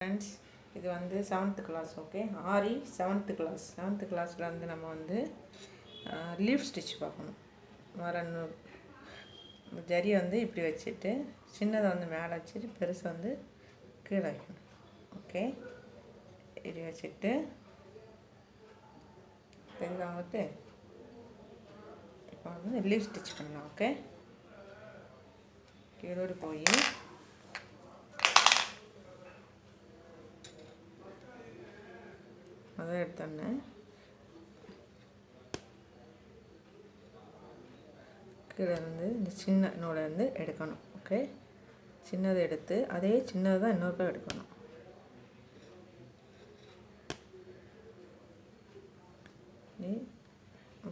Friends, இது வந்து 7th class. Okay, ஆரி 7th class. 7th கிளாஸில் வந்து நம்ம வந்து லீஃப் ஸ்டிச் பார்க்கணும். மரன்னு ஜரி வந்து இப்படி வச்சுட்டு சின்னதை வந்து மேலே வச்சுட்டு பெருசை வந்து கீழே வைக்கணும். ஓகே, இப்படி வச்சுட்டு தெரியாமட்டு இப்போ வந்து லீஃப் ஸ்டிச் பண்ணலாம். ஓகே, கீழோடு போய் அதை எடுத்தோன்னே கீழே இருந்து இந்த சின்ன நூலை வந்து எடுக்கணும். ஓகே, சின்னதை எடுத்து அதே சின்னதை தான் இன்னொருக்கா எடுக்கணும்.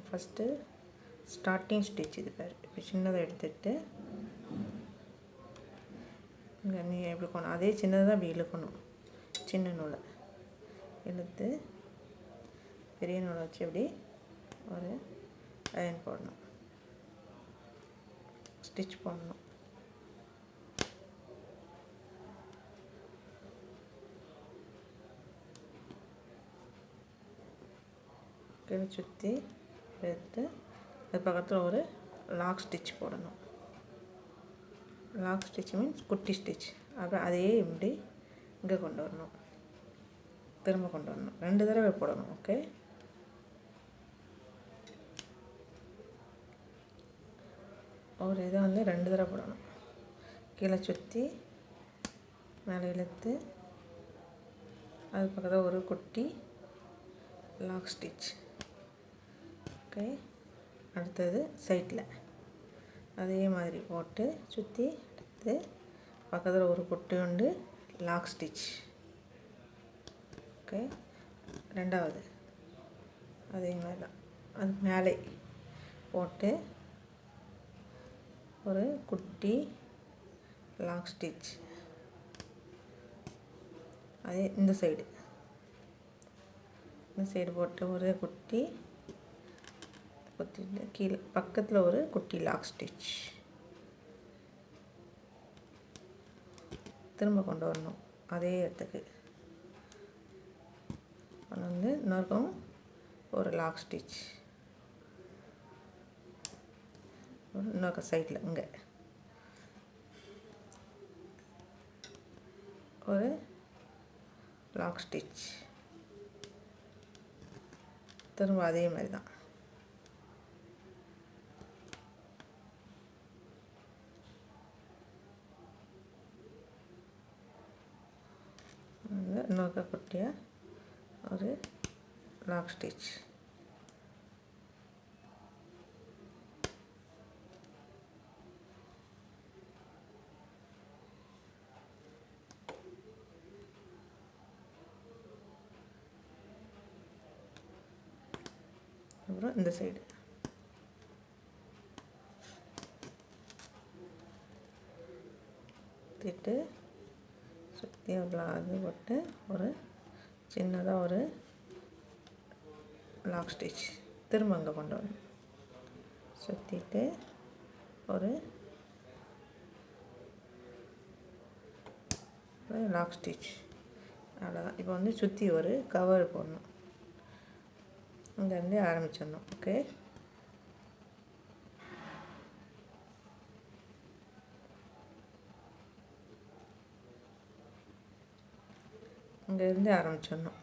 ஃபஸ்ட்டு ஸ்டார்டிங் ஸ்டிச் இது பேர். இப்போ சின்னதை எடுத்துகிட்டு இங்கே நீ எப்படி போகணும், அதே சின்னதை தான் அப்படி இழுக்கணும். சின்ன நூலை இழுத்து பெரிய நூலை வச்சு இப்படி ஒரு லைன் போடணும், ஸ்டிச் போடணும். கீழே சுற்றி எடுத்து அது பக்கத்தில் ஒரு லாக் ஸ்டிச் போடணும். லாக் ஸ்டிச் மீன்ஸ் குட்டி ஸ்டிச். அப்புறம் அதையே இப்படி இங்கே கொண்டு வரணும், திரும்ப கொண்டு வரணும். 2 தடவை போடணும். ஓகே, ஒரு இதை வந்து 2 தடவை போடணும். கீழே சுற்றி மேலே இழுத்து அது பக்கத்தில் ஒரு குட்டி லாக் ஸ்டிச். ஓகே, அடுத்தது சைடில் அதே மாதிரி போட்டு சுற்றி எடுத்து பக்கத்தில் ஒரு குட்டி உண்டு லாக் ஸ்டிச். ஓகே, 2வது அதே மாதிரி தான் அது மேலே போட்டு ஒரு குட்டி லாக் ஸ்டிச். அதே இந்த சைடு போட்டு ஒரு குட்டி குத்திட்டு கீழே பக்கத்தில் ஒரு குட்டி லாக் ஸ்டிச். திரும்ப கொண்டு வரணும் அதே இடத்துக்கு கொண்டு வந்து இன்னொருக்கும் ஒரு லாக் ஸ்டிச். இன்னொரு சைடில் இங்கே ஒரு லாக் ஸ்டிச். திரும்ப அதே மாதிரி தான் இன்னொரு குட்டியாக ஒரு லாக் ஸ்டிச். அப்புறம் இந்த சைடு திட்டு சுற்றி அது போட்டு ஒரு சின்னதாக ஒரு லாக் ஸ்டிச். திரும்ப அங்கே கொண்டு வரணும், சுற்றிட்டு ஒரு லாக் ஸ்டிச். அவ்வளோதான். இப்போ வந்து சுற்றி ஒரு கவர் போடணும். இங்கேருந்து ஆரம்பிச்சிடணும். ஓகே, இங்கேருந்து ஆரம்பிச்சிடணும்.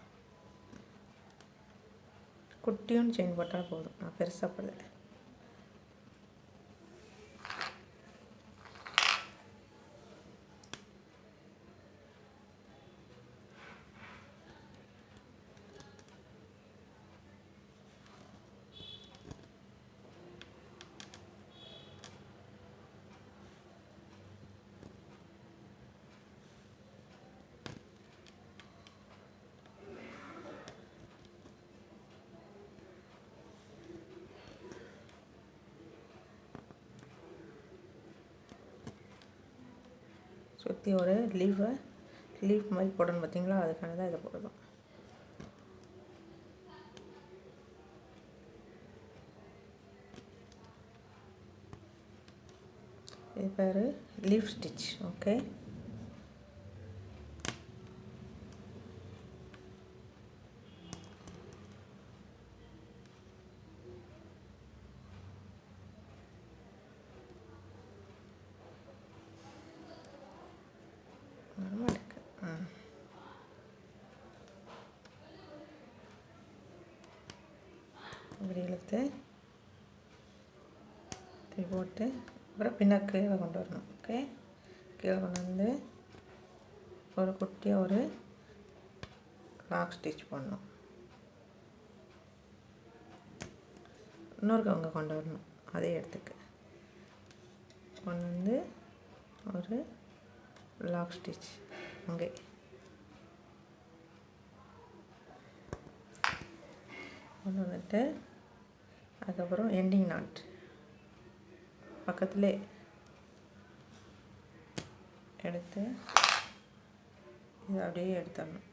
குட்டியும் செயின் போட்டால் போதும், நான் பெருசாக போடல. சுற்றி ஒரு லீஃப் மாதிரி போடணும். பார்த்தீங்களா, அதுக்கான தான் இதை போடணும். இது பேர் லீஃப் ஸ்டிச். ஓகே, இழுத்து திருப்பி போட்டு அப்புறம் பின்னாடி கீழே கொண்டு வரணும். ஓகே, கீழே கொண்டு வந்து ஒரு குட்டியாக ஒரு லாக் ஸ்டிச் பண்ணணும். இன்னொரு கவுங்க கொண்டு வரணும். அதே இடத்துக்கு கொண்டு வந்து ஒரு லாக் ஸ்டிச் அங்கே கொண்டு வந்துட்டு அதுக்கப்புறம் எண்டிங் நாட் பக்கத்துலேயே எடுத்து இதை அப்படியே எடுத்துடணும்.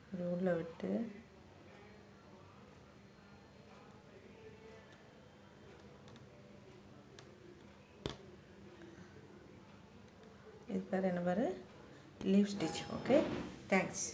இப்படி உள்ளே விட்டு இது பேர் என்ன பேர் லீவ் ஸ்டிச். Okay, thanks.